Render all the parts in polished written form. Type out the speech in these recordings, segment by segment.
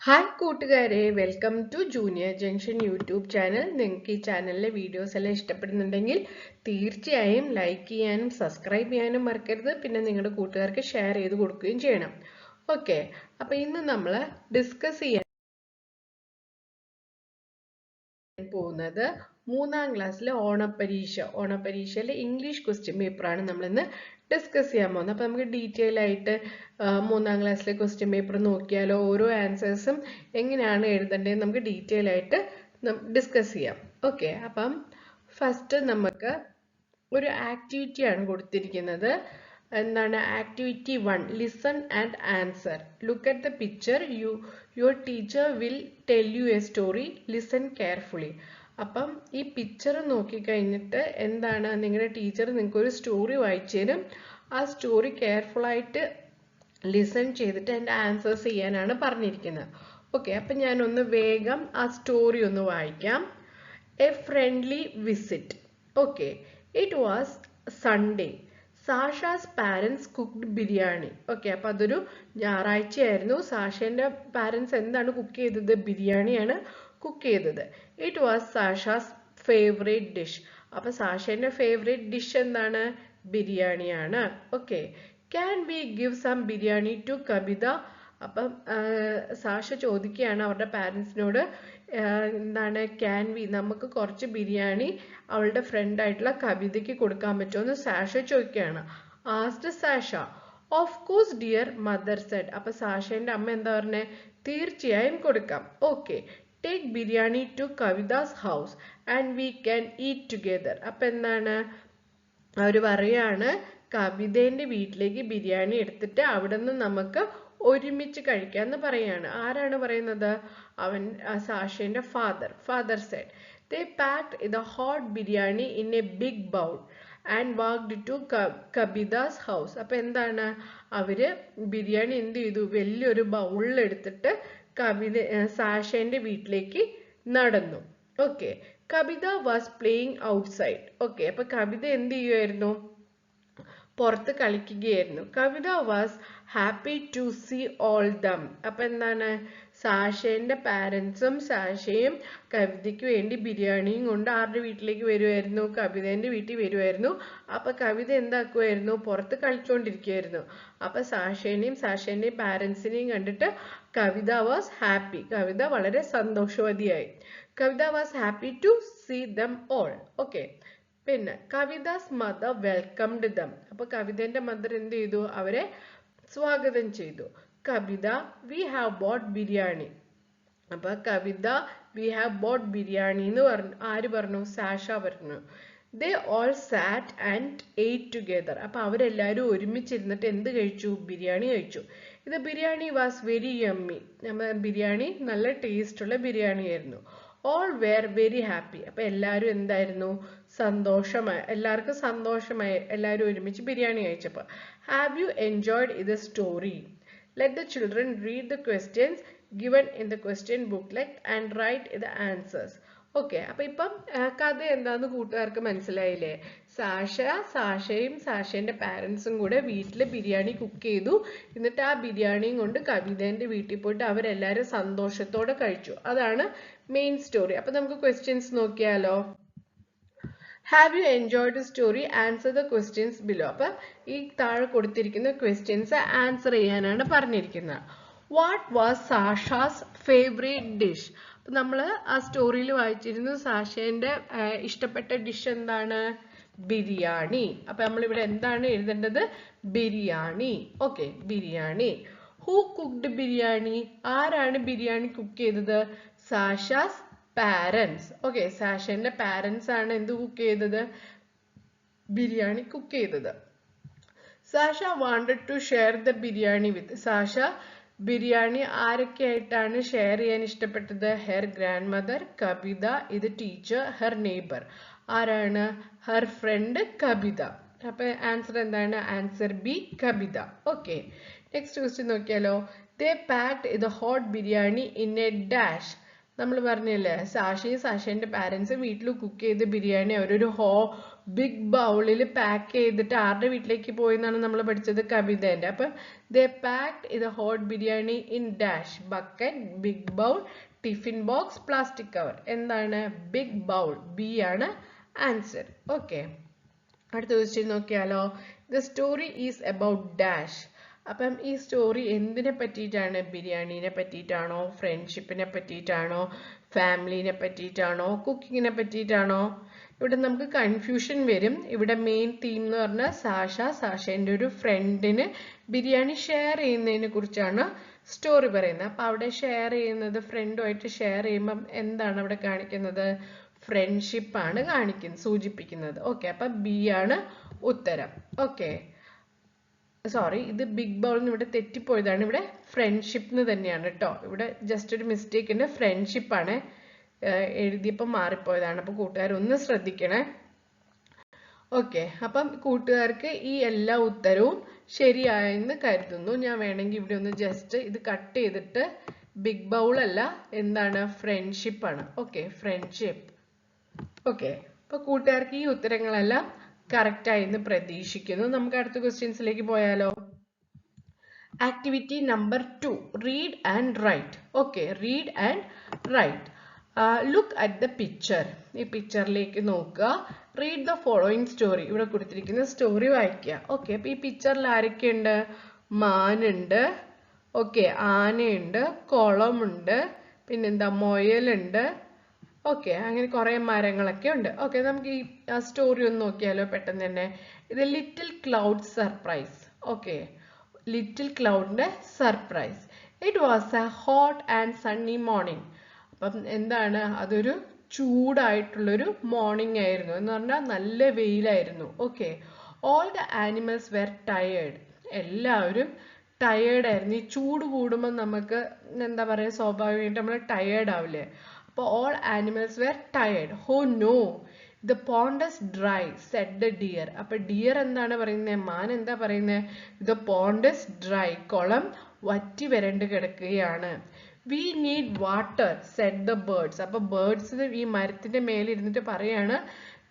Hi കൂട്ടുകാരെ, welcome to junior junction YouTube channel. നിങ്ങൾക്ക് ഈ ചാനലിലെ വീഡിയോസ് എല്ലാം ഇഷ്ടപ്പെടുന്നുണ്ടെങ്കിൽ തീർച്ചയായും ലൈക്ക് ചെയ്യാനും സബ്സ്ക്രൈബ് ചെയ്യാനും മറക്കരുത്. പിന്നെ നിങ്ങളുടെ കൂട്ടുകാർക്ക് ഷെയർ ചെയ്ത് കൊടുക്കുകയും ചെയ്യണം. ഓക്കെ, അപ്പോൾ ഇന്ന് നമ്മൾ ഡിസ്കസ് ചെയ്യാൻ പോകുന്നത് മൂന്നാം ക്ലാസ്സിലെ ഓണപരീക്ഷയിലെ ഇംഗ്ലീഷ് ക്വസ്റ്റ്യൻ പേപ്പറാണ് നമ്മളിന്ന് ഡിസ്കസ് ചെയ്യാൻ പോകുന്നത്. അപ്പോൾ നമുക്ക് ഡീറ്റെയിൽ ആയിട്ട് മൂന്നാം ക്ലാസ്സിലെ ക്വസ്റ്റ്യൻ പേപ്പർ നോക്കിയാലോ, ഓരോ ആൻസേഴ്സും എങ്ങനെയാണ് എഴുതേണ്ടത് നമുക്ക് ഡീറ്റെയിൽ ആയിട്ട് ഡിസ്കസ് ചെയ്യാം. ഓക്കെ, അപ്പം ഫസ്റ്റ് നമുക്ക് ഒരു ആക്ടിവിറ്റിയാണ് കൊടുത്തിരിക്കുന്നത്. എന്താണ് activity 1? Listen and answer. Look at the picture. Your teacher will tell you A story. Listen carefully. അപ്പം ഈ പിക്ചർ നോക്കിക്കഴിഞ്ഞിട്ട് എന്താണ് നിങ്ങളുടെ ടീച്ചർ നിങ്ങൾക്കൊരു സ്റ്റോറി വായിച്ചു തരും. ആ സ്റ്റോറി കെയർഫുള്ളായിട്ട് ലിസൺ ചെയ്തിട്ട് അതിൻ്റെ ആൻസേഴ്സ് ചെയ്യാനാണ് പറഞ്ഞിരിക്കുന്നത്. ഓക്കെ, അപ്പം ഞാനൊന്ന് വേഗം ആ സ്റ്റോറി ഒന്ന് വായിക്കാം. A friendly visit. Okay, it was Sunday. Sasha's parents cooked biryani. Okay, അപ്പം അതൊരു ഞായറാഴ്ചയായിരുന്നു. സാഷേൻ്റെ പാരൻസ് എന്താണ് കുക്ക് ചെയ്തത്? ബിരിയാണിയാണ് കുക്ക് ചെയ്തത്. It was Sasha's favourite dish. അപ്പം സാഷേൻ്റെ ഫേവറേറ്റ് ഡിഷ് എന്താണ്? ബിരിയാണിയാണ്. Okay, can we give some biryani to Kavita? അപ്പം സാഷ ചോദിക്കുകയാണ് അവരുടെ പാരൻസിനോട്, എന്താണ് ക്യാൻ വി, നമുക്ക് കുറച്ച് ബിരിയാണി അവളുടെ ഫ്രണ്ട് ആയിട്ടുള്ള കവിതയ്ക്ക് കൊടുക്കാൻ പറ്റുമോ എന്ന് സാഷ ചോദിക്കുകയാണ്. Asked Sasha. Of course dear, mother said. അപ്പൊ സാഷേന്റെ അമ്മ എന്താ പറഞ്ഞേ? തീർച്ചയായും കൊടുക്കാം. Okay, take biryani to Kavita's house and we can eat together. അപ്പൊ എന്താണ് അവർ പറയാണ്, കവിതേന്റെ വീട്ടിലേക്ക് ബിരിയാണി എടുത്തിട്ട് അവിടെ നിന്ന് നമുക്ക് ഒരുമിച്ച് കഴിക്കാന്ന് പറയാണ്. ആരാണ് പറയുന്നത്? സാഷേന്റെ father said. They packed the hot biryani in a big bowl and walked to Kavita's house. അപ്പൊ എന്താണ് അവര് ബിരിയാണി എന്ത് ചെയ്തു? വലിയൊരു ബൗളിൽ എടുത്തിട്ട് സാഷേന്റെ വീട്ടിലേക്ക് നടന്നു. Okay, Kavita was playing outside. Okay, അപ്പൊ കവിത എന്ത് ചെയ്യുമായിരുന്നു? പുറത്ത് കളിക്കുകയായിരുന്നു. Kavita was happy to see all them. അപ്പൊ എന്താണ് സാഷേന്റെ പാരൻസും സാഷയും കവിതയ്ക്ക് വേണ്ടി ബിരിയാണിയും കൊണ്ട് ആരുടെ വീട്ടിലേക്ക് വരുമായിരുന്നു? കവിതേന്റെ വീട്ടിൽ വരുമായിരുന്നു. അപ്പൊ കവിത എന്താക്കുമായിരുന്നു? പുറത്ത് കളിച്ചുകൊണ്ടിരിക്കുകയായിരുന്നു. അപ്പൊ സാഷേന്റെയും പാരൻസിനെയും കണ്ടിട്ട് കവിത വാസ് ഹാപ്പി. കവിത വളരെ സന്തോഷവതിയായി. Kavita was happy to see them all. Okay, പിന്നെ കവിതാസ് മദർ വെൽക്കംഡ് ദം. അപ്പൊ കവിതേന്റെ മദർ എന്ത് ചെയ്തു? അവരെ സ്വാഗതം ചെയ്തു. കവിത, വി ഹാവ് ബോട്ട് ബിരിയാണി. അപ്പൊ കവിത, വി ഹാവ് ബോട്ട് ബിരിയാണി എന്ന് പറഞ്ഞു. ആര് പറഞ്ഞു? സാഷ പറഞ്ഞു. They all SAT and eight together. അപ്പൊ അവരെല്ലാവരും ഒരുമിച്ചിരുന്നിട്ട് എന്ത് കഴിച്ചു? ബിരിയാണി കഴിച്ചു. ഇത് biryani was very yummy. Biryani നല്ല ടേസ്റ്റ് ഉള്ള ബിരിയാണി ആയിരുന്നു. All wear very happy. അപ്പൊ എല്ലാവരും എന്തായിരുന്നു? സന്തോഷമായി. എല്ലാവർക്കും സന്തോഷമായി എല്ലാവരും ഒരുമിച്ച് ബിരിയാണി കഴിച്ചപ്പോൾ. ഹാവ് യു എൻജോയ്ഡ് ഇത് story? Let the children read the questions given in the question booklet and write the answers. Okay, അപ്പൊ ഇപ്പം കഥ എന്താന്ന് കൂട്ടുകാർക്ക് മനസ്സിലായില്ലേ? സാഷയും സാഷേന്റെ പാരൻസും കൂടെ വീട്ടിൽ ബിരിയാണി കുക്ക് ചെയ്തു. എന്നിട്ട് ആ ബിരിയാണിയും കൊണ്ട് കവിതേന്റെ വീട്ടിൽ പോയിട്ട് അവരെല്ലാരും സന്തോഷത്തോടെ കഴിച്ചു. അതാണ് മെയിൻ സ്റ്റോറി. അപ്പൊ നമുക്ക് ക്വസ്റ്റ്യൻസ് നോക്കിയാലോ? Have you enjoyed the story? Answer the questions below. അപ്പൊ ഈ താഴെ കൊടുത്തിരിക്കുന്ന ക്വസ്റ്റ്യൻസ് ആൻസർ ചെയ്യാനാണ് പറഞ്ഞിരിക്കുന്നത്. What was Sasha's favourite dish? അപ്പൊ നമ്മൾ ആ സ്റ്റോറിയിൽ വായിച്ചിരുന്നു സാഷേന്റെ ഇഷ്ടപ്പെട്ട ഡിഷ് എന്താണ്? ബിരിയാണി. അപ്പൊ നമ്മളിവിടെ എന്താണ് എഴുതേണ്ടത്? Biryani. Okay, biryani. Who cooked biryani? ആരാണ് ബിരിയാണി കുക്ക് ചെയ്തത്? Sasha's parents. ഓക്കെ, സാഷേന്റെ പാരൻസ് ആണ് എന്ത് കുക്ക് ചെയ്തത്? ബിരിയാണി കുക്ക് ചെയ്തത്. Sasha wanted to share the biryani with. സാഷ ബിരിയാണി ആരൊക്കെ ആയിട്ടാണ് ഷെയർ ചെയ്യാൻ ഇഷ്ടപ്പെട്ടത്? ഹെർ ഗ്രാൻഡ് മദർ, കവിത, ഇത് ടീച്ചർ, ഹെർ നെയ്ബർ. ആരാണ്? Her friend Kavita. അപ്പൊ ആൻസർ എന്താണ്? Answer B, Kavita. Okay, next question നോക്കിയാലോ? They packed the hot biryani in a dash. നമ്മൾ പറഞ്ഞില്ലേ സാഷയും സാഷേന്റെ പാരന്റ്സ് വീട്ടിൽ കുക്ക് ചെയ്ത് ബിരിയാണി അവരൊരു ബിഗ് ബൗളിൽ പാക്ക് ചെയ്തിട്ട് ആരുടെ വീട്ടിലേക്ക് പോയി എന്നാണ് നമ്മൾ പഠിച്ചത് കവിതേന്റെ. അപ്പം they packed it hot biryani in dash bucket big bowl tiffin box plastic cover. എന്താണ് ബിഗ് ബൗൾ? ബി ആണ് ആൻസർ. ഓക്കെ, അടുത്ത ക്വസ്റ്റ്യൻ നോക്കിയാലോ. The story is about dash. അപ്പം ഈ സ്റ്റോറി എന്തിനെ പറ്റിയിട്ടാണ്? ബിരിയാണീനെ പറ്റിയിട്ടാണോ, ഫ്രണ്ട്ഷിപ്പിനെ പറ്റിയിട്ടാണോ, ഫാമിലിനെ പറ്റിയിട്ടാണോ, കുക്കിങ്ങിനെ പറ്റിയിട്ടാണോ? ഇവിടെ നമുക്ക് കൺഫ്യൂഷൻ വരും. ഇവിടെ മെയിൻ തീം എന്ന് പറഞ്ഞാൽ സാഷേന്റെ ഒരു ഫ്രണ്ടിന് ബിരിയാണി ഷെയർ ചെയ്യുന്നതിനെ കുറിച്ചാണ് സ്റ്റോറി പറയുന്നത്. അപ്പൊ അവിടെ ഷെയർ ചെയ്യുന്നത്, ഫ്രണ്ടുമായിട്ട് ഷെയർ ചെയ്യുമ്പം എന്താണ് അവിടെ കാണിക്കുന്നത്? ഫ്രണ്ട്ഷിപ്പ് ആണ് സൂചിപ്പിക്കുന്നത്. ഓക്കെ, അപ്പൊ ബി ആണ് ഉത്തരം. ഓക്കെ, സോറി, ഇത് ബിഗ് ബൗൾ ഇവിടെ തെറ്റിപ്പോയതാണ്. ഇവിടെ ഫ്രണ്ട്ഷിപ്പ് എന്ന് തന്നെയാണ് കേട്ടോ. ഇവിടെ ജസ്റ്റ് ഒരു മിസ്റ്റേക്ക് ഉണ്ട്, ഫ്രണ്ട്ഷിപ്പ് ആണ് എഴുതിയപ്പോൾ മാറിപ്പോയതാണ്. അപ്പൊ കൂട്ടുകാർ ഒന്ന് ശ്രദ്ധിക്കണേ. ഓക്കെ, അപ്പം കൂട്ടുകാർക്ക് ഈ എല്ലാ ഉത്തരവും ശരിയായെന്ന് കരുതുന്നു. ഞാൻ വേണമെങ്കിൽ ഇവിടെ ഒന്ന് ജസ്റ്റ് ഇത് കട്ട് ചെയ്തിട്ട് ബിഗ് ബൗൾ അല്ല, എന്താണ് ഫ്രണ്ട്ഷിപ്പ് ആണ്. Okay, friendship. ഓക്കെ, അപ്പൊ കൂട്ടുകാർക്ക് ഈ ഉത്തരങ്ങളെല്ലാം കറക്റ്റ് ആയെന്ന് പ്രതീക്ഷിക്കുന്നു. നമുക്ക് അടുത്ത ക്വസ്റ്റ്യൻസിലേക്ക് പോയാലോ. Activity number 2, read and write. Okay, read and write. Look at the picture. ഈ പിക്ചറിലേക്ക് നോക്കുക. Read the following story. ഇവിടെ കൊടുത്തിരിക്കുന്ന സ്റ്റോറി വായിക്കുക. ഓക്കെ, അപ്പൊ ഈ പിക്ചറിൽ ആരൊക്കെയുണ്ട്? മാനുണ്ട്, ഓക്കെ, ആനയുണ്ട്, കുളമുണ്ട്, പിന്നെന്താ മുയലുണ്ട്, ഓക്കെ, അങ്ങനെ കുറെ മരങ്ങളൊക്കെ ഉണ്ട്. ഓക്കെ, നമുക്ക് ഈ സ്റ്റോറി ഒന്ന് നോക്കിയാലോ പെട്ടെന്ന് തന്നെ. ഇത് little cloud surprise. Okay, little ക്ലൗഡിന്റെ surprise. It was a hot and sunny morning. അപ്പം എന്താണ്, അതൊരു ചൂടായിട്ടുള്ളൊരു മോർണിംഗ് ആയിരുന്നു. എന്ന് പറഞ്ഞാൽ നല്ല വെയിലായിരുന്നു. Okay, all the animals were tired. എല്ലാവരും ടയേർഡ് ആയിരുന്നു. ഈ ചൂട് കൂടുമ്പോൾ നമുക്ക് എന്താ പറയുക, സ്വാഭാവികമായിട്ട് നമ്മൾ ടയേർഡ് ആവില്ലേ? അപ്പോൾ all animals were tired. Oh no, the pond is dry said the deer. അപ്പൊ ഡിയർ എന്താണ് പറയുന്നത്? മാൻ എന്താ പറയുന്നത്? ദ പോണ്ട് ഈസ് ഡ്രൈ, കുളം വറ്റി വരണ്ട് കിടക്കുകയാണ്. We need water said the birds. അപ്പൊ ബേർഡ്സ് ഈ മരത്തിന്റെ മേലെ ഇരുന്നിട്ട് പറയാണ്,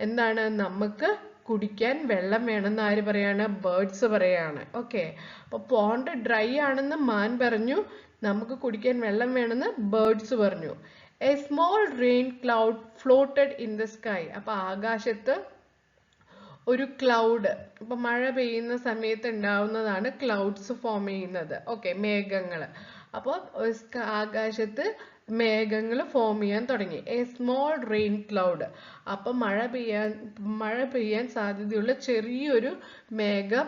എന്താണ്, നമുക്ക് കുടിക്കാൻ വെള്ളം വേണമെന്ന് ആര് പറയാണ്? ബേർഡ്സ് പറയാണ്. ഓക്കെ, അപ്പൊ പോണ്ട് ഡ്രൈ ആണെന്ന് മാൻ പറഞ്ഞു, നമുക്ക് കുടിക്കാൻ വെള്ളം വേണമെന്ന് ബേർഡ്സ് പറഞ്ഞു. A small rain cloud floated in the sky. അപ്പൊ ആകാശത്ത് ഒരു ക്ലൗഡ്, ഇപ്പൊ മഴ പെയ്യുന്ന സമയത്ത് ഉണ്ടാവുന്നതാണ് ക്ലൗഡ്സ് ഫോം ചെയ്യുന്നത്. ഓക്കെ, മേഘങ്ങള്. അപ്പോൾ ആകാശത്ത് മേഘങ്ങൾ ഫോം ചെയ്യാൻ തുടങ്ങി. A small rain cloud. അപ്പൊ മഴ പെയ്യാൻ സാധ്യതയുള്ള ചെറിയൊരു മേഘം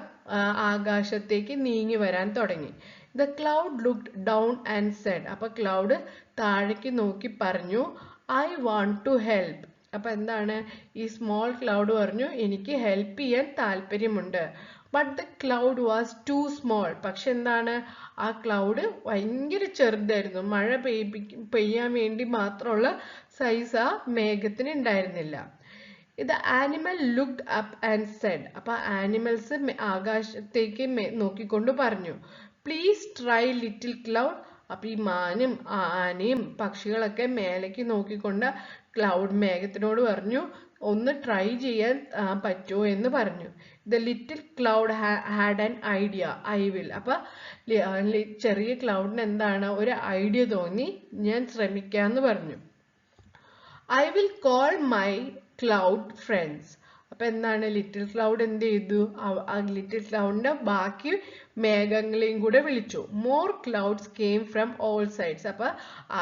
ആകാശത്തേക്ക് നീങ്ങി വരാൻ തുടങ്ങി. The cloud looked down and said. അപ്പൊ ക്ലൗഡ് താഴേക്ക് നോക്കി പറഞ്ഞു, ഐ വാണ്ട് ടു ഹെൽപ്പ്. അപ്പൊ എന്താണ്, ഈ സ്മോൾ ക്ലൗഡ് പറഞ്ഞു, എനിക്ക് ഹെൽപ്പ് ചെയ്യാൻ താല്പര്യമുണ്ട്. But the cloud was too small. പക്ഷെ എന്താണ്, ആ ക്ലൗഡ് ഭയങ്കര ചെറുതായിരുന്നു. മഴ പെയ്യാൻ വേണ്ടി മാത്രമുള്ള സൈസ് ആ മേഘത്തിന് ഉണ്ടായിരുന്നില്ല. ഇത് animal looked up and said. അപ്പൊ ആനിമൽസ് ആകാശത്തേക്ക് നോക്കിക്കൊണ്ട് പറഞ്ഞു, പ്ലീസ് ട്രൈ ലിറ്റിൽ ക്ലൗഡ്. അപ്പൊ ഈ മാനും ആനയും പക്ഷികളൊക്കെ മേലേക്ക് നോക്കിക്കൊണ്ട് ക്ലൗഡ് മേഘത്തിനോട് പറഞ്ഞു, ഒന്ന് ട്രൈ ചെയ്യാൻ പറ്റുമോ എന്ന് പറഞ്ഞു. The little cloud had an idea, I will. അപ്പൊ ചെറിയ ക്ലൗഡിന് എന്താണ്, ഒരു ഐഡിയ തോന്നി, ഞാൻ ശ്രമിക്കാന്ന് പറഞ്ഞു. I will call my cloud friends. അപ്പൊ എന്താണ്, ലിറ്റിൽ ക്ലൗഡ് എന്ത് ചെയ്തു, ആ ലിറ്റിൽ ക്ലൗഡിന്റെ ബാക്കി മേഘങ്ങളെയും കൂടെ വിളിച്ചു. More clouds came from all sides. അപ്പൊ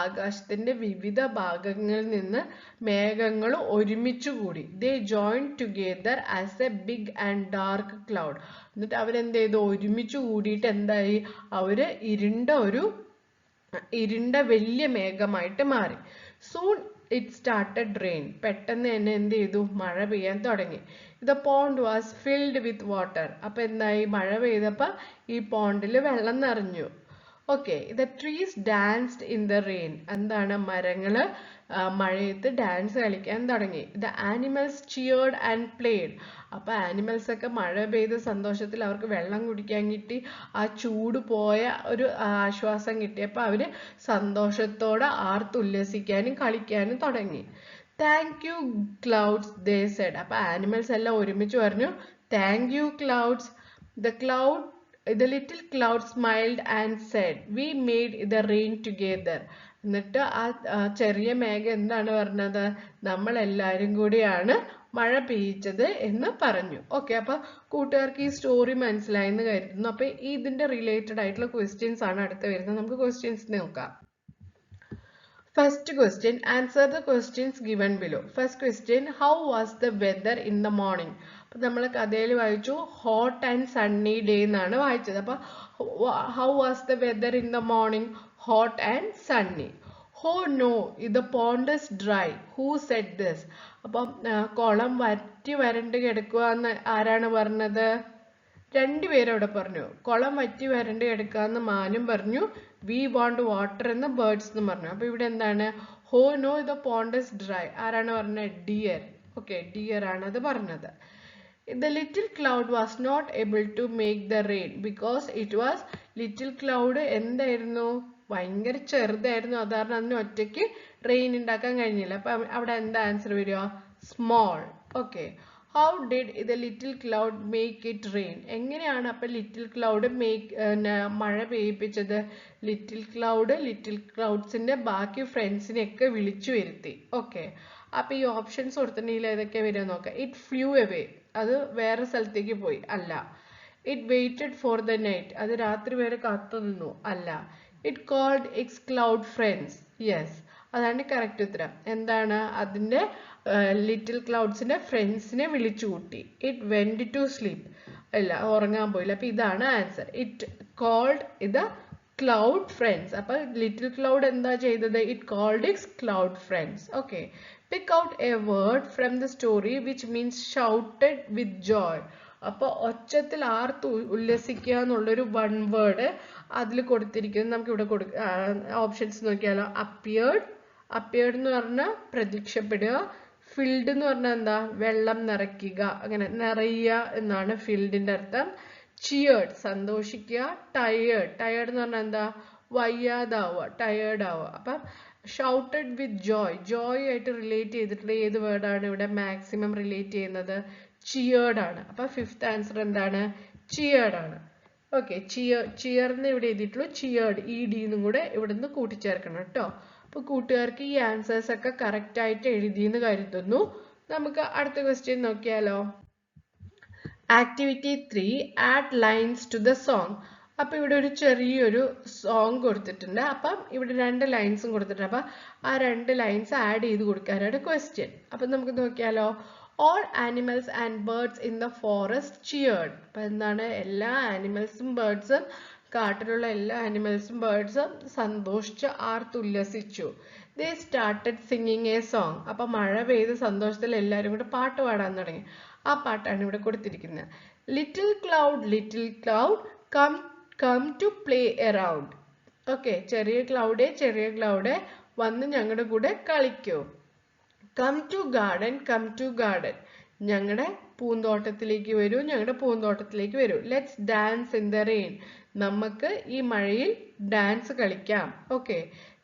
ആകാശത്തിന്റെ വിവിധ ഭാഗങ്ങളിൽ നിന്ന് മേഘങ്ങൾ ഒരുമിച്ചു കൂടി. They join together as a big and dark cloud. എന്നിട്ട് അവരെന്ത് ചെയ്തു, ഒരുമിച്ചു കൂടിയിട്ട് എന്തായി, അവര് ഇരുണ്ട വലിയ മേഘമായിട്ട് മാറി. Soon it started rain. പെട്ടെന്ന് തന്നെ എന്ത് ചെയ്തു, മഴ പെയ്യാൻ തുടങ്ങി. The pond was filled with water. അപ്പൊ എന്തായി, മഴ പെയ്തപ്പോ ഈ പോണ്ടിൽ വെള്ളം നിറഞ്ഞു. Okay, the trees danced in the rain. എന്താണ്? മരങ്ങള് മഴയത്ത് ഡാൻസ് കളിക്കാൻ തുടങ്ങി. The animals cheered and played. അപ്പൊ ആനിമൽസ് ഒക്കെ മഴ പെയ്ത സന്തോഷത്തിൽ അവർക്ക് വെള്ളം കുടിക്കാൻ കിട്ടി, ആ ചൂട് പോയ ഒരു ആശ്വാസം കിട്ടിയപ്പോൾ അവര് സന്തോഷത്തോടെ ആർത്തുല്ലസിക്കാനും കളിക്കാനും തുടങ്ങി. Thank you clouds, they Z. അപ്പൊ ആനിമൽസ് എല്ലാം ഒരുമിച്ച് പറഞ്ഞു, thank you clouds. The little cloud smiled and said, we made the rain together. എന്നിട്ട് ആ ചെറിയ മേഘം എന്താണ് പറഞ്ഞത്? നമ്മൾ എല്ലാവരും കൂടിയാണ് മഴ പെയ്യിച്ചത് എന്ന് പറഞ്ഞു. ഓക്കെ, അപ്പൊ കൂട്ടുകാർക്ക് ഈ സ്റ്റോറി മനസ്സിലായി എന്ന് കരുതുന്നു. അപ്പൊ ഇതിന്റെ റിലേറ്റഡ് ആയിട്ടുള്ള ക്വസ്റ്റ്യൻസ് ആണ് അടുത്ത് വരുന്നത്. നമുക്ക് ക്വസ്റ്റ്യൻസ് നോക്കാം. First question, answer the questions given below. First question, how was the weather in the morning? അപ്പോൾ നമ്മൾ കഥയിൽ വായിച്ചു hot and sunny day എന്നാണ് വായിച്ചത്. അപ്പോൾ how was the weather in the morning? Hot and sunny. Oh no, the pond is dry. Who said this? അപ്പം കുളം വറ്റി വരണ്ട് കിടക്കുക എന്ന് ആരാണ് പറഞ്ഞത്? രണ്ടുപേരും അവിടെ പറഞ്ഞു. കുളം വറ്റി വരണ്ട് കിടക്കാന്ന് മാനും പറഞ്ഞു, വി വാണ്ട് വാട്ടർ എന്ന് ബേർഡ്സ് എന്ന് പറഞ്ഞു. അപ്പൊ ഇവിടെ എന്താണ്? ഹോ no the pond is dry. ആരാണ് പറഞ്ഞത്? ഡിയർ. ഓക്കെ, ഡിയർ ആണ് അത് പറഞ്ഞത്. The little cloud was not able to make the rain because it was little cloud എന്തായിരുന്നു? ഭയങ്കര ചെറുതായിരുന്നു. അതാണ് അതിന് ഒറ്റയ്ക്ക് റെയിൻ ഉണ്ടാക്കാൻ കഴിഞ്ഞില്ല. അപ്പൊ അവിടെ എന്താ ആൻസർ വരിക? Small. Okay, how did the little cloud make it rain? എങ്ങനെയാണ് അപ്പൊ ലിറ്റിൽ ക്ലൗഡ് മഴ പെയ്യിപ്പിച്ചത്? ലിറ്റിൽ ക്ലൗഡ്സിന്റെ ബാക്കി ഫ്രണ്ട്സിനെയൊക്കെ വിളിച്ചു വരുത്തി. ഓക്കെ, അപ്പൊ ഈ ഓപ്ഷൻസ് കൊടുത്തിട്ടുണ്ടെങ്കിൽ ഏതൊക്കെ വരിക നോക്കാം. ഇറ്റ് ഫ്ലൂ അവേ, അത് വേറെ സ്ഥലത്തേക്ക് പോയി. അല്ല. It waited for the night, അത് രാത്രി വരെ കാത്തു നിന്നു. അല്ല. It called its cloud friends. Yes, അതാണ് കറക്റ്റ് ഉത്തരം. എന്താണ്? അതിന്റെ ലിറ്റിൽ ക്ലൗഡ്സിന്റെ ഫ്രണ്ട്സിനെ വിളിച്ചു കൂട്ടി. ഇറ്റ് വെന്റ് ടു സ്ലീപ്പ്, അല്ല ഉറങ്ങാൻ പോയില്ല. അപ്പൊ ഇതാണ് ആൻസർ. ഇറ്റ് കോൾഡ് ഇത് ക്ലൗഡ് ഫ്രണ്ട്സ്. അപ്പൊ ലിറ്റിൽ ക്ലൗഡ് എന്താ ചെയ്തത്? It called its cloud friends. Okay, pick out a word from the story which means shouted with joy. അപ്പൊ ഒച്ചത്തിൽ ആർത്ത് ഉല്ലസിക്കുക എന്നുള്ളൊരു വൺ വേർഡ് അതിൽ കൊടുത്തിരിക്കുന്നത്. നമുക്ക് ഇവിടെ ഓപ്ഷൻസ് നോക്കിയാലോ. അപ്പിയേർഡ് എന്ന് പറഞ്ഞാൽ പ്രത്യക്ഷപ്പെടുക. ഫിൽഡ് എന്ന് പറഞ്ഞാൽ എന്താ? വെള്ളം നിറയ്ക്കുക, അങ്ങനെ നിറയുക എന്നാണ് ഫിൽഡിന്റെ അർത്ഥം. ചിയേർഡ് സന്തോഷിക്കുക. ടയേർഡ് എന്ന് പറഞ്ഞാൽ എന്താ? വയ്യാതാവുക, ടയേർഡ് ആവുക. അപ്പം ഷൗട്ടഡ് വിത്ത് ജോയ് ആയിട്ട് റിലേറ്റ് ചെയ്തിട്ടുള്ള ഏത് വേർഡാണ് ഇവിടെ മാക്സിമം റിലേറ്റ് ചെയ്യുന്നത്? ചിയേർഡ് ആണ്. അപ്പൊ ഫിഫ്ത്ത് ആൻസർ എന്താണ്? ചിയേർഡ് ആണ്. ഓക്കെ, ചിയർന്ന് ഇവിടെ എഴുതിയിട്ടുള്ളൂ. ചിയേർഡ് ED എന്നും കൂടെ ഇവിടുന്ന് കൂട്ടിച്ചേർക്കണം കേട്ടോ. അപ്പൊ കൂട്ടുകാർക്ക് ഈ ആൻസേഴ്സ് ഒക്കെ കറക്റ്റ് ആയിട്ട് എഴുതിയെന്ന് കരുതുന്നു. നമുക്ക് അടുത്ത ക്വസ്റ്റ്യൻ നോക്കിയാലോ. Activity 3, add lines to the song. അപ്പൊ ഇവിടെ ഒരു ചെറിയൊരു സോങ് കൊടുത്തിട്ടുണ്ട്. അപ്പം ഇവിടെ 2 ലൈൻസും കൊടുത്തിട്ടുണ്ട്. അപ്പൊ ആ 2 ലൈൻസ് ആഡ് ചെയ്ത് കൊടുക്കാനാണ് ക്വസ്റ്റ്യൻ. അപ്പൊ നമുക്ക് നോക്കിയാലോ. All animals and birds in the forest cheered. അപ്പൊ എന്താണ്? എല്ലാ ആനിമൽസും ബേർഡ്സും, കാട്ടിലുള്ള എല്ലാ ആനിമൽസും ബേർഡ്സും സന്തോഷിച്ച് ആർത്തുല്ലസിച്ചു. They started singing a song. അപ്പൊ മഴ പെയ്ത സന്തോഷത്തിൽ എല്ലാവരും കൂടെ പാട്ട് പാടാൻ തുടങ്ങി. ആ പാട്ടാണ് ഇവിടെ കൊടുത്തിരിക്കുന്നത്. Little cloud come to play around. Okay, ചെറിയ ക്ലൗഡേ വന്ന് ഞങ്ങളുടെ കൂടെ കളിക്കൂ. Come to garden. ഞങ്ങളുടെ പൂന്തോട്ടത്തിലേക്ക് വരൂ. Let's dance in the rain. നമുക്ക് ഈ മഴയിൽ ഡാൻസ് കളിക്കാം. Okay,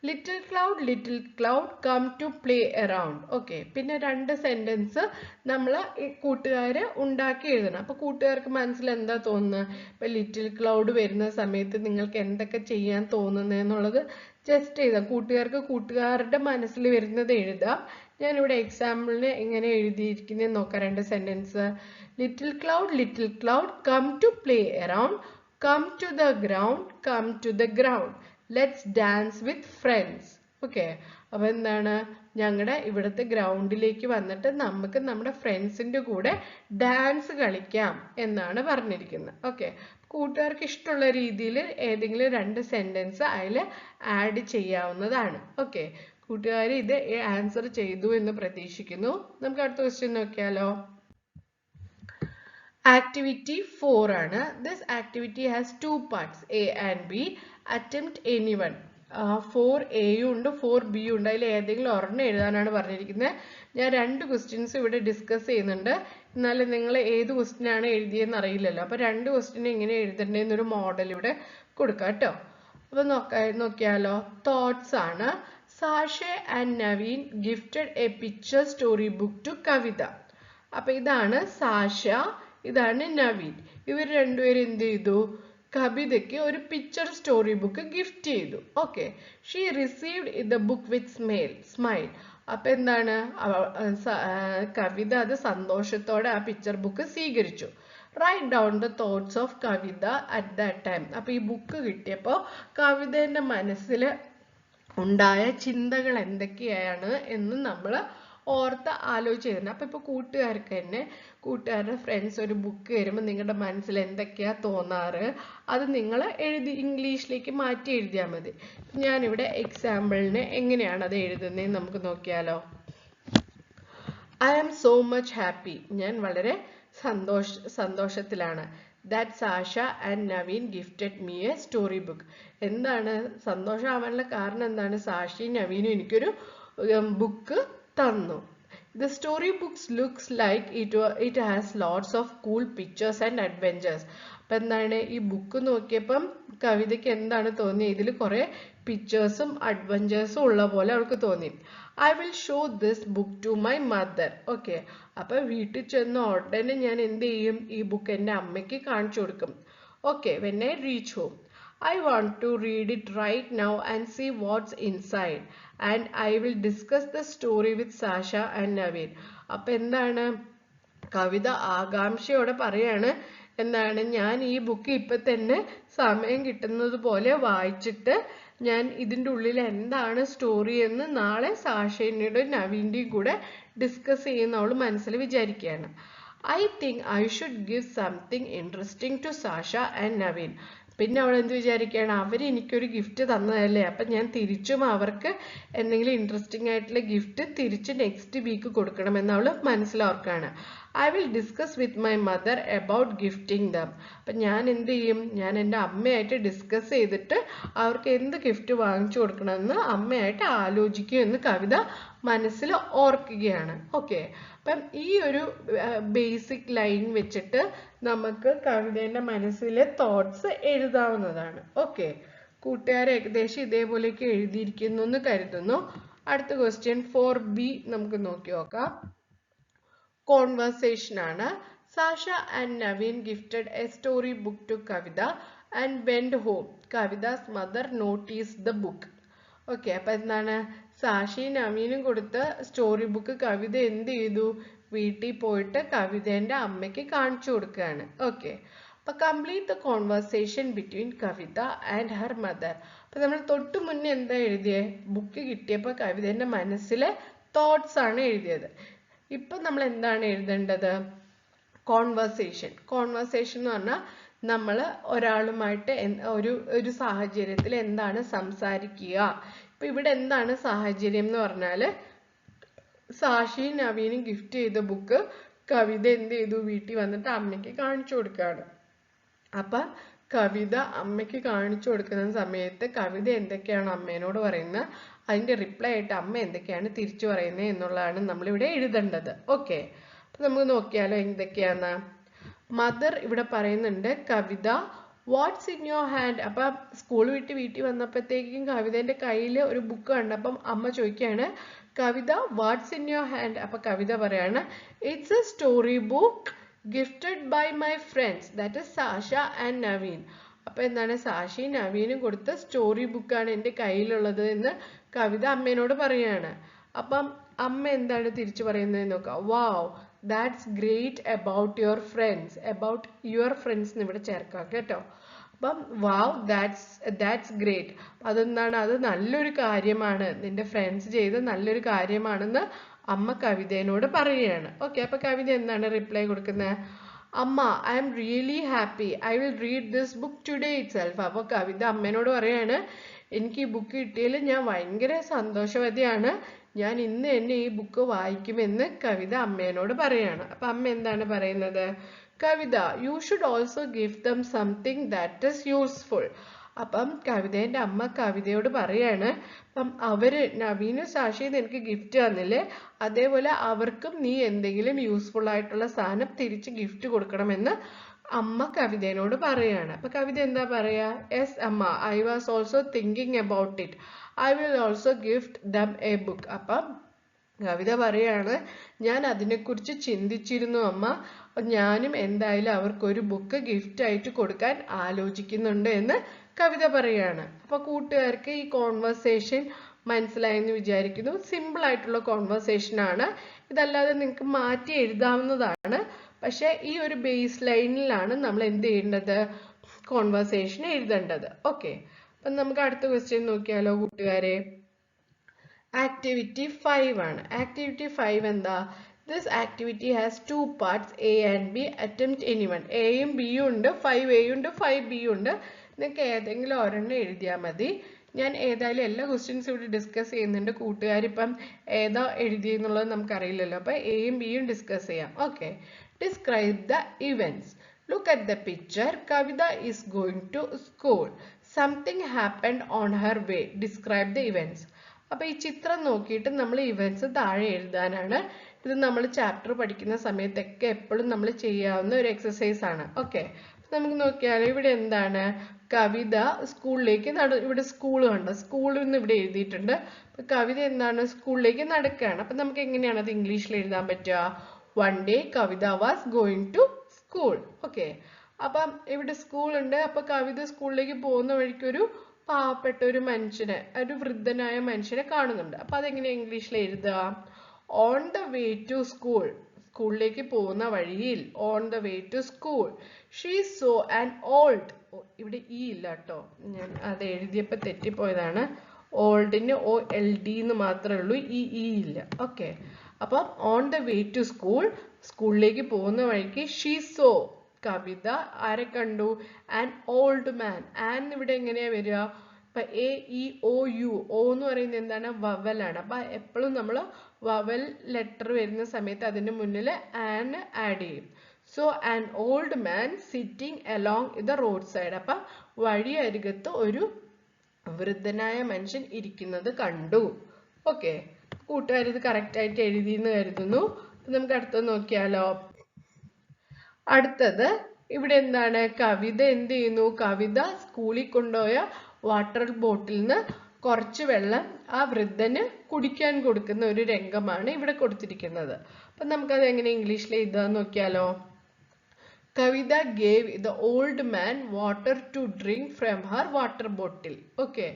little cloud come to play around. Okay, പിന്നെ 2 സെന്റൻസ് നമ്മൾ കൂട്ടുകാര് ഉണ്ടാക്കി എഴുതണം. അപ്പൊ കൂട്ടുകാർക്ക് മനസ്സിൽ എന്താ തോന്നുന്നത്? ഇപ്പൊ ലിറ്റിൽ ക്ലൗഡ് വരുന്ന സമയത്ത് നിങ്ങൾക്ക് എന്തൊക്കെ ചെയ്യാൻ തോന്നുന്നതെന്നുള്ളത് ജസ്റ്റ് എഴുതാം. കൂട്ടുകാരുടെ മനസ്സിൽ വരുന്നത് എഴുതാം. ഞാനിവിടെ എക്സാമ്പിളിന് എങ്ങനെ എഴുതിയിരിക്കുന്നത് നോക്കാം. 2 sentence. Little cloud come to play around. Come to the ground. Let's dance with friends. Okay, അപ്പൊ എന്താണ്? ഞങ്ങളുടെ ഇവിടുത്തെ ഗ്രൗണ്ടിലേക്ക് വന്നിട്ട് നമുക്ക് നമ്മുടെ ഫ്രണ്ട്സിന്റെ കൂടെ ഡാൻസ് കളിക്കാം എന്നാണ് പറഞ്ഞിരിക്കുന്നത്. ഓക്കെ, കൂട്ടുകാർക്ക് ഇഷ്ടമുള്ള രീതിയിൽ ഏതെങ്കിലും 2 സെന്റൻസ് അതിൽ ആഡ് ചെയ്യാവുന്നതാണ്. ഓക്കെ, കൂട്ടുകാർ ഇത് ആൻസർ ചെയ്തു എന്ന് പ്രതീക്ഷിക്കുന്നു. നമുക്ക് അടുത്ത ക്വസ്റ്റ്യൻ നോക്കിയാലോ. Activity 4 ആണ്. This activity has 2 parts, A and B. attempt anyone. 4A ഉണ്ട് 4B ഉണ്ട്, അതിൽ ഏതെങ്കിലും ഒരെണ്ണം എഴുതാനാണ് പറഞ്ഞിരിക്കുന്നത്. ഞാൻ 2 ക്വസ്റ്റ്യൻസ് ഇവിടെ ഡിസ്കസ് ചെയ്യുന്നുണ്ട്, എന്നാലും നിങ്ങൾ ഏത് ക്വസ്റ്റ്യൻ ആണ് എഴുതിയെന്ന് അറിയില്ലല്ലോ. അപ്പോൾ 2 ക്വസ്റ്റ്യൻ എങ്ങനെ എഴുതേണ്ടതെന്നൊരു മോഡൽ ഇവിടെ കൊടുക്കാം കേട്ടോ. അപ്പോൾ നോക്കിയാലോ. തോട്ട്സ് ആണ്. Sasha and Naveen gifted a picture story book to Kavita. അപ്പൊ ഇതാണ് സാഷ, ഇതാണ് നവീൻ. ഇവർ രണ്ടുപേരും എന്ത് ചെയ്തു? കവിതയ്ക്ക് ഒരു പിക്ചർ സ്റ്റോറി ബുക്ക് ഗിഫ്റ്റ് ചെയ്തു. Okay. She received the book with smile. അപ്പൊ എന്താണ്? കവിത അത് സന്തോഷത്തോടെ ആ പിക്ചർ ബുക്ക് സ്വീകരിച്ചു. Right down the thoughts of Kavitha at that time. അപ്പൊ ഈ ബുക്ക് കിട്ടിയപ്പോൾ കവിതയുടെ മനസ്സിൽ ഉണ്ടായ ചിന്തകൾ എന്തൊക്കെയാണ് എന്ന് നമ്മൾ ഓർത്ത് ആലോചിച്ചിരുന്നു. അപ്പൊ ഇപ്പൊ കൂട്ടുകാർക്ക് തന്നെ, കൂട്ടുകാരുടെ ഫ്രണ്ട്സ് ഒരു ബുക്ക് തരുമ്പോൾ നിങ്ങളുടെ മനസ്സിൽ എന്തൊക്കെയാ തോന്നാറ് അത് നിങ്ങൾ എഴുതി ഇംഗ്ലീഷിലേക്ക് മാറ്റി എഴുതിയാൽ മതി. ഞാനിവിടെ എക്സാമ്പിളിന് എങ്ങനെയാണ് അത് എഴുതുന്നതെന്ന് നമുക്ക് നോക്കിയാലോ. I am so much happy. ഞാൻ വളരെ സന്തോഷത്തിലാണ്. That Sasha and Naveen gifted me a story book. എന്താണ് സന്തോഷമാവാനുള്ള കാരണം? എന്താണ്? സാഷിയും നവീനും എനിക്കൊരു ബുക്ക് തന്നു. The story books looks like it has lots of cool pictures and adventures. അപ്പൊ എന്താണ്? ഈ ബുക്ക് നോക്കിയപ്പം കവിതയ്ക്ക് എന്താണ് തോന്നിയത്? ഇതിൽ കുറെ പിക്ചേഴ്സും അഡ്വഞ്ചേഴ്സും ഉള്ള പോലെ അവൾക്ക് തോന്നി. I will show this book to my mother. Okay. അപ്പൊ വീട്ടിൽ ചെന്ന ഉടനെ ഞാൻ എന്ത് ചെയ്യും? ഈ ബുക്ക് എൻ്റെ അമ്മയ്ക്ക് കാണിച്ചു കൊടുക്കും. Okay. when I reach home I want to read it right now and see what's inside, and I will discuss the story with Sasha and Naveen. അപ്പൊ എന്താണ്? കവിത ആകാംക്ഷയോടെ പറയാണ്, എന്താണ്, ഞാൻ ഈ ബുക്ക് ഇപ്പൊ തന്നെ സമയം കിട്ടുന്നത് പോലെ വായിച്ചിട്ട് ഞാൻ ഇതിൻ്റെ ഉള്ളിൽ എന്താണ് സ്റ്റോറി എന്ന് നാളെ സാഷേനയുടെയും നവീൻ്റെയും കൂടെ ഡിസ്കസ് ചെയ്യുന്ന അവൾ മനസ്സിൽ വിചാരിക്കുകയാണ്. I think I should give something interesting to Sasha and Naveen. പിന്നെ അവൾ എന്ത് വിചാരിക്കുകയാണ്? അവർ എനിക്കൊരു ഗിഫ്റ്റ് തന്നതല്ലേ, അപ്പം ഞാൻ തിരിച്ചും അവർക്ക് എന്തെങ്കിലും ഇൻട്രസ്റ്റിംഗ് ആയിട്ടുള്ള ഗിഫ്റ്റ് തിരിച്ച് നെക്സ്റ്റ് വീക്ക് കൊടുക്കണമെന്ന് അവൾ മനസ്സിലോർക്കാണ്. I will discuss with my mother about gifting them. അപ്പം ഞാൻ എന്ത് ചെയ്യും? ഞാൻ എൻ്റെ അമ്മയായിട്ട് ഡിസ്കസ് ചെയ്തിട്ട് അവർക്ക് എന്ത് ഗിഫ്റ്റ് വാങ്ങിച്ചു കൊടുക്കണമെന്ന് അമ്മയായിട്ട് ആലോചിക്കുമെന്ന് കവിത മനസ്സിൽ ഓർക്കുകയാണ്. ഓക്കെ. അപ്പം ഈ ഒരു ബേസിക് ലൈൻ വെച്ചിട്ട് നമുക്ക് കവിതയുടെ മനസ്സിലെ തോട്ട്സ് എഴുതാവുന്നതാണ്. ഓക്കെ. കൂട്ടുകാർ ഏകദേശം ഇതേപോലെയൊക്കെ എഴുതിയിരിക്കുന്നു എന്ന് കരുതുന്നു. അടുത്ത ക്വസ്റ്റ്യൻ 4B നമുക്ക് നോക്കി നോക്കാം. കോൺവെർസേഷൻ ആണ്. Sasha and Naveen gifted a story book to Kavitha and went home. Kavitha's mother noticed the book. Okay. അപ്പൊ എന്താണ്? സാഷിയും നവീനും കൊടുത്ത സ്റ്റോറി ബുക്ക് കവിത എന്ത് ചെയ്തു? വീട്ടിൽ പോയിട്ട് കവിതേന്റെ അമ്മയ്ക്ക് കാണിച്ചു കൊടുക്കുകയാണ്. ഓക്കെ. അപ്പൊ complete the conversation between Kavitha and her mother. അപ്പൊ നമ്മൾ തൊട്ട് മുന്നേ എന്താ എഴുതിയേ? ബുക്ക് കിട്ടിയപ്പോൾ കവിതേന്റെ മനസ്സിലെ തോട്ട്സ് ആണ് എഴുതിയത്. ഇപ്പൊ നമ്മൾ എന്താണ് എഴുതേണ്ടത്? കോൺവെർസേഷൻ. കോൺവെർസേഷൻ എന്ന് പറഞ്ഞാൽ നമ്മൾ ഒരാളുമായിട്ട് ഒരു സാഹചര്യത്തിൽ എന്താണ് സംസാരിക്കുക. ഇപ്പൊ ഇവിടെ എന്താണ് സാഹചര്യം എന്ന് പറഞ്ഞാല് സാഷിയും നവീനും ഗിഫ്റ്റ് ചെയ്ത ബുക്ക് കവിത എന്ത് ചെയ്തു? വീട്ടിൽ വന്നിട്ട് അമ്മയ്ക്ക് കാണിച്ചു കൊടുക്കുകയാണ്. അപ്പൊ കവിത അമ്മയ്ക്ക് കാണിച്ചു കൊടുക്കുന്ന സമയത്ത് കവിത എന്തൊക്കെയാണ് അമ്മേനോട് പറയുന്നത്, അതിന്റെ റിപ്ലൈ ആയിട്ട് അമ്മ എന്തൊക്കെയാണ് തിരിച്ചു പറയുന്നത് എന്നുള്ളതാണ് നമ്മളിവിടെ എഴുതേണ്ടത്. ഓക്കെ. അപ്പൊ നമുക്ക് നോക്കിയാലോ എന്തൊക്കെയാന്ന്. മദർ ഇവിടെ പറയുന്നുണ്ട്, കവിത വാട്ട്സ് ഇൻ യുവർ ഹാൻഡ്. അപ്പൊ സ്കൂൾ വിട്ട് വീട്ടിൽ വന്നപ്പോഴത്തേക്കും കവിതേന്റെ കയ്യിൽ ഒരു ബുക്ക് കണ്ടപ്പം അമ്മ ചോദിക്കുകയാണ്, Kavitha what's in your hand. അപ്പൊ കവിത പറയാണ്, it's a story book gifted by my friends, that is Sasha and Naveen. അപ്പൊ എന്താണ്? സാഷയും നവീനും കൊടുത്ത സ്റ്റോറി ബുക്കാണ് എൻ്റെ കയ്യിലുള്ളത് എന്ന് കവിത അമ്മേനോട് പറയാണ്. അപ്പം അമ്മ എന്താണ് തിരിച്ചു പറയുന്നത് നോക്കാം. Wow, that's great about your friends. About your friends എന്ന് ഇവിടെ ചേർക്കാം കേട്ടോ. അപ്പം വാവ്, ദാറ്റ്സ് ഗ്രേറ്റ്. അതെന്താണ്? അത് നല്ലൊരു കാര്യമാണ്, നിന്റെ ഫ്രണ്ട്സ് ചെയ്ത് നല്ലൊരു കാര്യമാണെന്ന് അമ്മ കവിതേനോട് പറയുകയാണ്. ഓക്കെ. അപ്പൊ കവിത എന്താണ് റിപ്ലൈ കൊടുക്കുന്നത്? അമ്മ, I am really happy, I will read this book today itself. അപ്പൊ കവിത അമ്മേനോട് പറയാണ്, എനിക്ക് ഈ ബുക്ക് കിട്ടിയതിൽ ഞാൻ ഭയങ്കര സന്തോഷവതിയാണ്, ഞാൻ ഇന്ന് തന്നെ ഈ ബുക്ക് വായിക്കുമെന്ന് കവിത അമ്മേനോട് പറയാണ്. അപ്പൊ അമ്മ എന്താണ് പറയുന്നത്? Kavita, you should also give them something that is useful. അപ്പം കവിതേന്റെ അമ്മ കവിതയോട് പറയാണ്, അപ്പം നവീനും സാക്ഷിയും നിനക്ക് ഗിഫ്റ്റ് തന്നില്ലേ, അതേപോലെ അവർക്കും നീ എന്തെങ്കിലും യൂസ്ഫുൾ ആയിട്ടുള്ള സാധനം തിരിച്ച് ഗിഫ്റ്റ് കൊടുക്കണമെന്ന് അമ്മ കവിതേനോട് പറയാണ്. അപ്പൊ കവിത എന്താ പറയാ? യെസ് അമ്മ, I was also thinking about it, I will also gift them a book. അപ്പം കവിത പറയാണ്, ഞാൻ അതിനെക്കുറിച്ച് ചിന്തിച്ചിരുന്നു അമ്മ, ഞാനും എന്തായാലും അവർക്കൊരു ബുക്ക് ഗിഫ്റ്റ് ആയിട്ട് കൊടുക്കാൻ ആലോചിക്കുന്നുണ്ട് എന്ന് കവിത പറയാണ്. അപ്പൊ കൂട്ടുകാർക്ക് ഈ കോൺവെർസേഷൻ മനസ്സിലായെന്ന് വിചാരിക്കുന്നു. സിമ്പിൾ ആയിട്ടുള്ള കോൺവെർസേഷൻ ആണ്, ഇതല്ലാതെ നിങ്ങൾക്ക് മാറ്റി എഴുതാവുന്നതാണ്. പക്ഷെ ഈ ഒരു ബേസ് ലൈനിലാണ് നമ്മൾ എന്ത് ചെയ്യേണ്ടത്? കോൺവെർസേഷൻ എഴുതേണ്ടത്. ഓക്കെ, അപ്പം നമുക്ക് അടുത്ത ക്വസ്റ്റ്യൻ നോക്കിയാലോ കൂട്ടുകാരെ? ആക്ടിവിറ്റി 5 ആണ്. ആക്ടിവിറ്റി 5 എന്താ? This activity has two parts, A and B. Attempt anyone. എയും ബിയും ഉണ്ട്, 5A ഉണ്ട്, 5B ഉണ്ട്. നിങ്ങൾക്ക് ഏതെങ്കിലും ഒരെണ്ണം എഴുതിയാൽ മതി. ഞാൻ ഏതായാലും എല്ലാ ക്വസ്റ്റ്യൻസും ഇവിടെ ഡിസ്കസ് ചെയ്യുന്നുണ്ട്. കൂട്ടുകാരിപ്പം ഏതാ എഴുതിയെന്നുള്ളത് നമുക്കറിയില്ലല്ലോ. അപ്പം എയും ബിയും ഡിസ്കസ് ചെയ്യാം. Okay, describe the events. Look at the picture. Kavita is going to school. Something happened on her way. Describe the events. അപ്പോൾ ഈ ചിത്രം നോക്കിയിട്ട് നമ്മൾ ഇവൻറ്റ്സ് താഴെ എഴുതാനാണ്. ഇത് നമ്മൾ ചാപ്റ്റർ പഠിക്കുന്ന സമയത്തൊക്കെ എപ്പോഴും നമ്മൾ ചെയ്യാവുന്ന ഒരു എക്സസൈസ് ആണ്. ഓക്കെ, നമുക്ക് നോക്കിയാൽ ഇവിടെ എന്താണ്? കവിത സ്കൂളിലേക്ക് ഇവിടെ സ്കൂൾ കണ്ടോ? സ്കൂളിൽ നിന്ന് ഇവിടെ എഴുതിയിട്ടുണ്ട്. അപ്പൊ കവിത എന്താണ്? സ്കൂളിലേക്ക് നടക്കുകയാണ്. അപ്പൊ നമുക്ക് എങ്ങനെയാണ് അത് ഇംഗ്ലീഷിൽ എഴുതാൻ പറ്റുക? One day Kavitha was going to school. Okay, അപ്പം ഇവിടെ സ്കൂൾ ഉണ്ട്. അപ്പൊ കവിത സ്കൂളിലേക്ക് പോകുന്ന വഴിക്കൊരു പാവപ്പെട്ട ഒരു മനുഷ്യനെ, ഒരു വൃദ്ധനായ മനുഷ്യനെ കാണുന്നുണ്ട്. അപ്പൊ അതെങ്ങനെ ഇംഗ്ലീഷിൽ എഴുതുക? On the way to school, സ്കൂളിലേക്ക് പോകുന്ന വഴിയിൽ, on the way to school she saw an old, ഇവിടെ ഇ ഇല്ല കേട്ടോ, ഞാൻ അത് എഴുതിയപ്പോൾ തെറ്റിപ്പോയതാണ്. ഓൾഡിന് OLD എന്ന് മാത്രമേ ഉള്ളൂ, ഇ ഇല്ല. ഓക്കെ, അപ്പം on the way to school, സ്കൂളിലേക്ക് പോകുന്ന വഴിക്ക് ഷീ സോ, കവിത ആരെ കണ്ടു? An old man. ആൻ ഇവിടെ എങ്ങനെയാ വരിക? ഇപ്പൊ AEOU, ഓ എന്ന് പറയുന്നത് എന്താണ്? വവലാണ്. അപ്പൊ എപ്പോഴും നമ്മൾ വവൽ ലെറ്റർ വരുന്ന സമയത്ത് അതിന്റെ മുന്നിൽ ആൻ ആഡ് ചെയ്യും. So an old man sitting along the road side. അപ്പൊ വഴി അരികത്ത് ഒരു വൃദ്ധനായ മനുഷ്യൻ ഇരിക്കുന്നത് കണ്ടു. ഓക്കെ, കൂട്ടുകാർ ഇത് കറക്റ്റ് ആയിട്ട് എഴുതിയെന്ന് കരുതുന്നു. നമുക്ക് അടുത്തത് നോക്കിയാലോ? അടുത്തത് ഇവിടെ എന്താണ്? കവിത എന്ത് ചെയ്യുന്നു? കവിത സ്കൂളിൽ കൊണ്ടുപോയ വാട്ടർ ബോട്ടിൽ നിന്ന് കുറച്ച് വെള്ളം ആ വൃദ്ധന് കുടിക്കാൻ കൊടുക്കുന്ന ഒരു രംഗമാണ് ഇവിടെ കൊടുത്തിരിക്കുന്നത്. അപ്പൊ നമുക്കത് എങ്ങനെ ഇംഗ്ലീഷിൽ എഴുതാൻ നോക്കിയാലോ? Kavita gave the old man water to drink from her water bottle. Okay,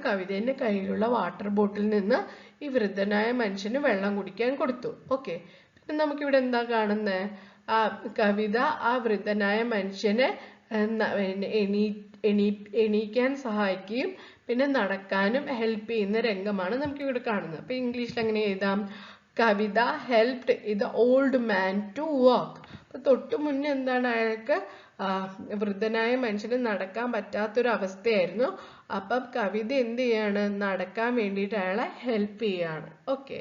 കവിതേന്റെ കയ്യിലുള്ള വാട്ടർ ബോട്ടിൽ നിന്ന് ഈ വൃദ്ധനായ മനുഷ്യന് വെള്ളം കുടിക്കാൻ കൊടുത്തു. ഓക്കെ, പിന്നെ നമുക്കിവിടെ എന്താ കാണുന്നത്? കവിത ആ വൃദ്ധനായ മനുഷ്യനെ എണീക്കാൻ സഹായിക്കുകയും പിന്നെ നടക്കാനും ഹെൽപ്പ് ചെയ്യുന്ന രംഗമാണ് നമുക്ക് ഇവിടെ കാണുന്നത്. അപ്പൊ ഇംഗ്ലീഷിൽ എങ്ങനെ എഴുതാം? Kavita helped the old man to walk. അപ്പൊ തൊട്ടു മുന്നേ എന്താണ്? അയാൾക്ക് വൃദ്ധനായ മനുഷ്യന് നടക്കാൻ പറ്റാത്തൊരു അവസ്ഥയായിരുന്നു. അപ്പം കവിത എന്ത് ചെയ്യാണ്? നടക്കാൻ വേണ്ടിയിട്ട് അയാളെ ഹെൽപ്പ് ചെയ്യാണ്. ഓക്കെ,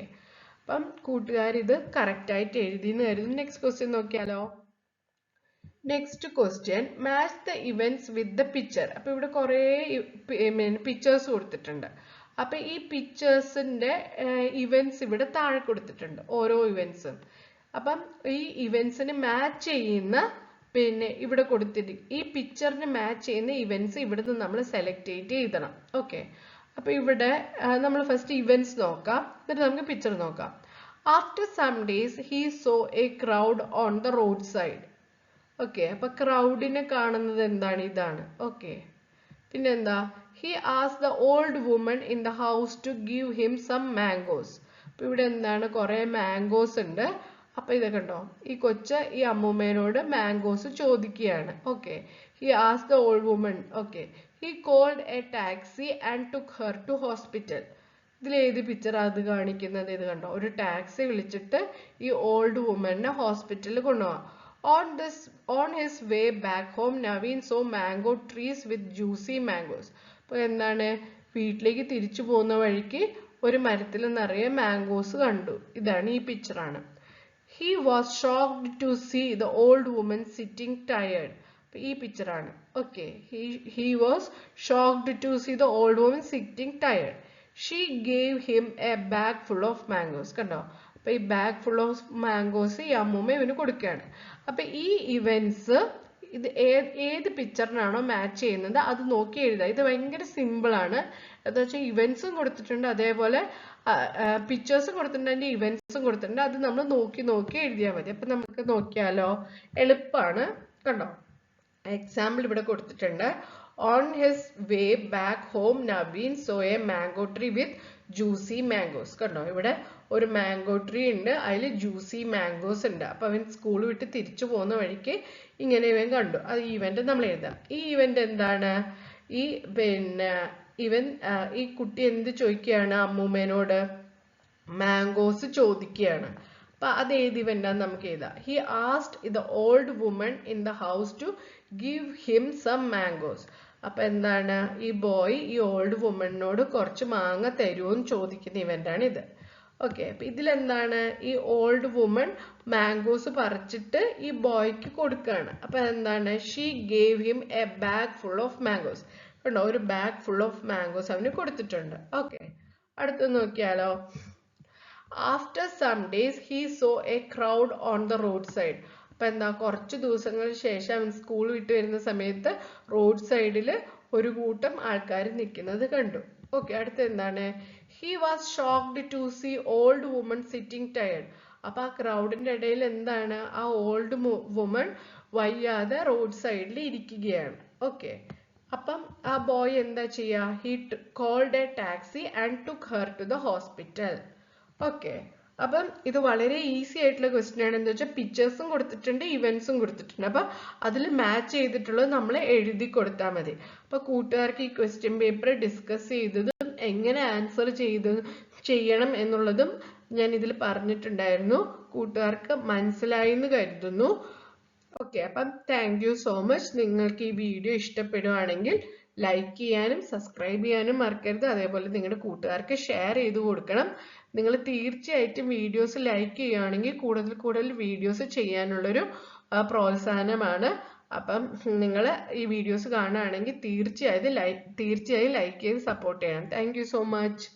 അപ്പം കൂട്ടുകാർ ഇത് കറക്റ്റ് ആയിട്ട് എഴുതിയെന്ന് കരുതുന്നു. നെക്സ്റ്റ് ക്വസ്റ്റ്യൻ നോക്കിയാലോ? Next question, match the events with the picture. അപ്പൊ ഇവിടെ കുറെ പിക്ചേഴ്സ് കൊടുത്തിട്ടുണ്ട്. അപ്പൊ ഈ പിക്ചേഴ്സിന്റെ ഇവന്റ്സ് ഇവിടെ താഴെ കൊടുത്തിട്ടുണ്ട്, ഓരോ ഇവന്റ്സും. അപ്പം ഈ ഇവന്റ്സിന് മാച്ച് ചെയ്യുന്ന പിന്നെ ഇവിടെ കൊടുത്തിട്ട് ഈ പിക്ചറിന് മാച്ച് ചെയ്യുന്ന ഇവന്റ്സ് ഇവിടുന്ന് നമ്മൾ സെലക്ട് ചെയ്ത് എഴുതണം. ഓക്കെ, അപ്പൊ ഇവിടെ നമ്മൾ ഫസ്റ്റ് ഇവന്റ്സ് നോക്കാം, എന്നിട്ട് നമുക്ക് പിക്ചർ നോക്കാം. After some days he saw a crowd on the road side. Okay, അപ്പൊ ക്രൗഡിനെ കാണുന്നത് എന്താണ്? ഇതാണ്. ഓക്കെ, പിന്നെന്താ? He asked the old woman in the house to give him some mangoes. അപ്പൊ ഇവിടെ എന്താണ്? കുറെ മാംഗോസ് ഉണ്ട്. അപ്പൊ ഇത് കണ്ടോ, ഈ കൊച്ച് ഈ അമ്മൂമ്മേനോട് മാംഗോസ് ചോദിക്കുകയാണ്. Okay, he asked the old woman. Okay, he called a taxi and took her to hospital. ഇതിൽ ഏത് പിക്ചർ അത് കാണിക്കുന്നത്? ഇത് കണ്ടോ, ഒരു ടാക്സി വിളിച്ചിട്ട് ഈ ഓൾഡ് വുമനെ ഹോസ്പിറ്റലിൽ കൊണ്ടുപോകാം. On his way back home, Naveen saw mango trees with juicy mangoes. അപ്പൊ എന്താണ്? വീട്ടിലേക്ക് തിരിച്ചു പോകുന്ന വഴിക്ക് ഒരു മരത്തിൽ നിറയെ മാംഗോസ് കണ്ടു. ഇതാണ് ഈ പിക്ചറാണ്. He was shocked to see the old woman sitting tired. അപ്പൊ ഈ പിക്ചറാണ്. Okay, he was shocked to see the old woman sitting tired. She gave him a bag full of mangoes. കണ്ടോ? അപ്പൊ ഈ ബാഗ് ഫുൾ ഓഫ് മാംഗോസ് ഈ അമ്മൂമ്മ ഇവന് കൊടുക്കുകയാണ്. അപ്പൊ ഈ ഇവന്റ്സ് ഇത് ഏത് പിക്ചറിനാണോ മാച്ച് ചെയ്യുന്നത് അത് നോക്കി എഴുതുക. ഇത് ഭയങ്കര സിമ്പിൾ ആണ്. എന്താ വെച്ചാൽ ഇവന്റ്സും കൊടുത്തിട്ടുണ്ട്, അതേപോലെ പിക്ചേഴ്സും കൊടുത്തിട്ടുണ്ട്, അതിന്റെ ഇവന്റ്സും കൊടുത്തിട്ടുണ്ട്. അത് നമ്മൾ നോക്കി നോക്കി എഴുതിയാൽ മതി. അപ്പൊ നമുക്ക് നോക്കിയാലോ, എളുപ്പമാണ്. കണ്ടോ, എക്സാമ്പിൾ ഇവിടെ കൊടുത്തിട്ടുണ്ട്. On his way back home, Naveen saw a mango tree with juicy mangoes. കണ്ടോ, ഇവിടെ ഒരു മാംഗോ ട്രീ ഉണ്ട്, അതിൽ ജ്യൂസി മാംഗോസ് ഉണ്ട്. അപ്പൊ അവൻ സ്കൂൾ വിട്ട് തിരിച്ചു പോകുന്ന വഴിക്ക് ഇങ്ങനെ ഇവൻ കണ്ടു. അത് ഈവന്റ് നമ്മൾ എഴുതാം. ഈ ഈവന്റ് എന്താണ്? ഈ ഇവൻ ഈ കുട്ടി എന്ത് ചോദിക്കുകയാണ് അമ്മൂമ്മേനോട്? മാംഗോസ് ചോദിക്കുകയാണ്. അപ്പൊ അത് ഏത് ഇവന്റാന്ന് നമുക്ക് എഴുതാം. He asked the old woman in the house to give him some mangoes. അപ്പൊ എന്താണ്, ഈ ബോയ് ഈ ഓൾഡ് വുമണിനോട് കുറച്ച് മാങ്ങ തരുമോന്ന് ചോദിക്കുന്ന ഇവന്റാണ് ഇത്. ഓക്കെ, അപ്പൊ ഇതിലെന്താണ്, ഈ ഓൾഡ് വുമൺ മാംഗോസ് പറിച്ചിട്ട് ഈ ബോയ്ക്ക് കൊടുക്കുകയാണ്. അപ്പൊ എന്താണ്, she gave him A bag full of mangoes. കണ്ടോ, ഒരു ബാഗ് ഫുൾ ഓഫ് മാംഗോസ് അവന് കൊടുത്തിട്ടുണ്ട്. ഓക്കെ, അടുത്ത് നോക്കിയാലോ. After some days he saw a crowd on the roadside. അപ്പൊ എന്താ, കുറച്ച് ദിവസങ്ങൾക്ക് ശേഷം അവൻ സ്കൂൾ വിട്ട് വരുന്ന സമയത്ത് റോഡ് സൈഡിൽ ഒരു കൂട്ടം ആൾക്കാർ നിൽക്കുന്നത് കണ്ടു. ഓക്കെ, അടുത്ത എന്താണ്, he was shocked to see old woman sitting tired. അപ്പൊ ആ ക്രൗഡിന്റെ ഇടയിൽ എന്താണ്, ആ ഓൾഡ് വുമൺ വയ്യാതെ റോഡ് സൈഡിൽ ഇരിക്കുകയാണ്. ഓക്കെ, അപ്പം ആ ബോയ് എന്താ ചെയ്യാ, he called a taxi and took her to the hospital. Okay, അപ്പം ഇത് വളരെ ഈസി ആയിട്ടുള്ള ക്വസ്റ്റ്യൻ ആണ്. എന്താ വെച്ചാൽ പിക്ചേഴ്സും കൊടുത്തിട്ടുണ്ട്, ഇവന്റ്സും കൊടുത്തിട്ടുണ്ട്. അപ്പൊ അതിൽ മാച്ച് ചെയ്തിട്ടുള്ളത് നമ്മൾ എഴുതി കൊടുത്താൽ മതി. അപ്പൊ കൂട്ടുകാർക്ക് ഈ ക്വസ്റ്റ്യൻ പേപ്പർ ഡിസ്കസ് ചെയ്തതും എങ്ങനെ ആൻസർ ചെയ്യണം എന്നുള്ളതും ഞാൻ ഇതിൽ പറഞ്ഞിട്ടുണ്ടായിരുന്നു. കൂട്ടുകാർക്ക് മനസ്സിലായി എന്ന് കരുതുന്നു. ഓക്കെ, അപ്പം താങ്ക് യു സോ മച്ച്. നിങ്ങൾക്ക് ഈ വീഡിയോ ഇഷ്ടപ്പെടുവാണെങ്കിൽ ലൈക്ക് ചെയ്യാനും സബ്സ്ക്രൈബ് ചെയ്യാനും മറക്കരുത്. അതേപോലെ നിങ്ങളുടെ കൂട്ടുകാർക്ക് ഷെയർ ചെയ്ത് കൊടുക്കണം. നിങ്ങൾ തീർച്ചയായിട്ടും വീഡിയോസ് ലൈക്ക് ചെയ്യുകയാണെങ്കിൽ കൂടുതൽ കൂടുതൽ വീഡിയോസ് ചെയ്യാനുള്ളൊരു പ്രോത്സാഹനമാണ്. അപ്പം നിങ്ങൾ ഈ വീഡിയോസ് കാണുകയാണെങ്കിൽ തീർച്ചയായും ലൈക്ക് ചെയ്ത് സപ്പോർട്ട് ചെയ്യണം. Thank you so much.